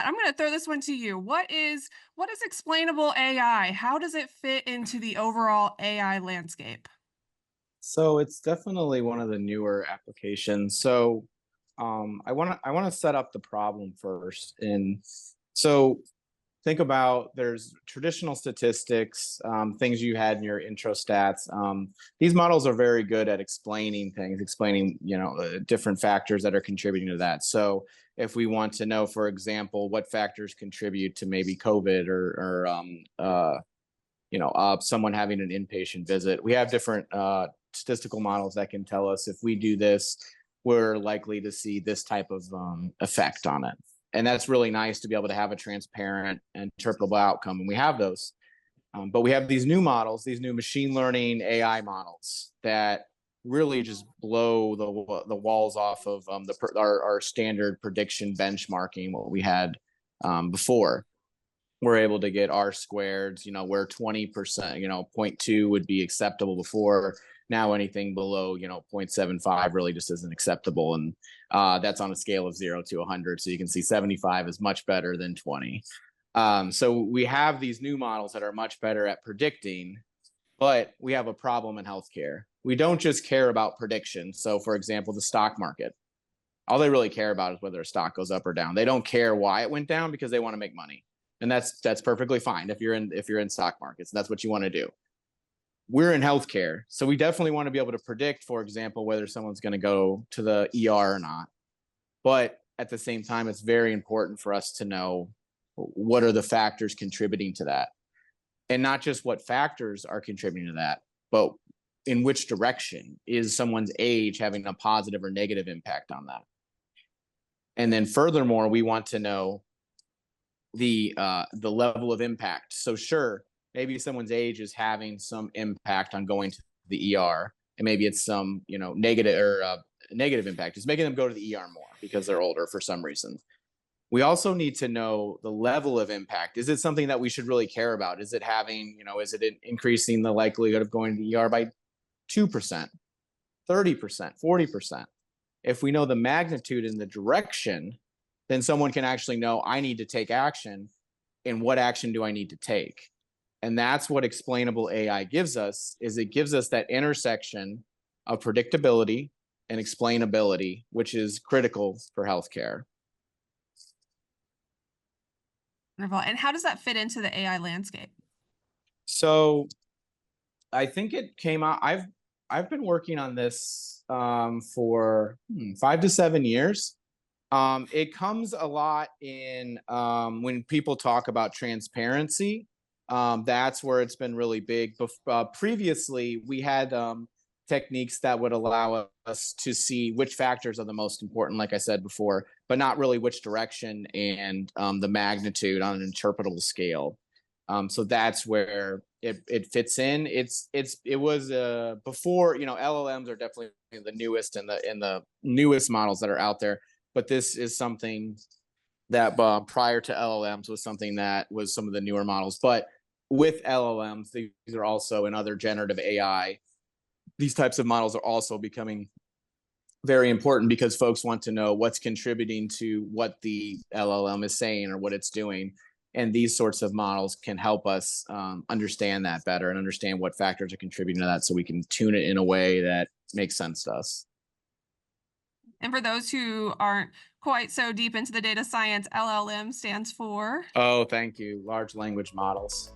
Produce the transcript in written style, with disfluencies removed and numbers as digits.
Matt, I'm going to throw this one to you. What is explainable AI? How does it fit into the overall AI landscape? So it's definitely one of the newer applications. I want to set up the problem first. And so think about there's traditional statistics, things you had in your intro stats. These models are very good at explaining things, explaining different factors that are contributing to that. So if we want to know, for example, what factors contribute to maybe COVID or someone having an inpatient visit. We have different statistical models that can tell us if we do this, we're likely to see this type of effect on it. And that's really nice to be able to have a transparent and interpretable outcome. And we have those. But we have these new models, these new machine learning AI models that really just blow the walls off of our standard prediction benchmarking, what we had before. We're able to get R squared, where 20%, zero point 0.2 would be acceptable before. Now anything below, 0.75 really just isn't acceptable. And that's on a scale of 0 to 100. So you can see 75 is much better than 20. So we have these new models that are much better at predicting, but we have a problem in healthcare. We don't just care about prediction. So for example, the stock market, all they really care about is whether a stock goes up or down. They don't care why it went down because they want to make money. And that's perfectly fine if you're in stock markets, and that's what you want to do. We're in healthcare, so we definitely want to be able to predict, for example, whether someone's going to go to the ER or not. But at the same time, it's very important for us to know what are the factors contributing to that, and not just what factors are contributing to that, but in which direction is someone's age having a positive or negative impact on that. And then furthermore, we want to know the level of impact. So sure, maybe someone's age is having some impact on going to the ER, and maybe it's some negative or negative impact. It's making them go to the ER more because they're older for some reason. We also need to know the level of impact. Is it something that we should really care about? Is it having, is it increasing the likelihood of going to the ER by 2%, 30%, 40%? If we know the magnitude and the direction, then someone can actually know I need to take action, and what action do I need to take? And that's what explainable AI gives us, is it gives us that intersection of predictability and explainability, which is critical for healthcare. Wonderful. And how does that fit into the AI landscape? So I think it came out. I've been working on this for 5 to 7 years. It comes a lot in when people talk about transparency. That's where it's been really big. Previously, we had techniques that would allow us to see which factors are the most important, like I said before, but not really which direction and the magnitude on an interpretable scale. So that's where it fits in. It was before, LLMs are definitely the newest and the newest models that are out there. But this is something that prior to LLMs was something that was some of the newer models. But with LLMs, these are also in other generative AI. These types of models are also becoming very important because folks want to know what's contributing to what the LLM is saying or what it's doing. And these sorts of models can help us understand that better and understand what factors are contributing to that so we can tune it in a way that makes sense to us. And for those who aren't quite so deep into the data science, LLM stands for? Oh, thank you. Large language models.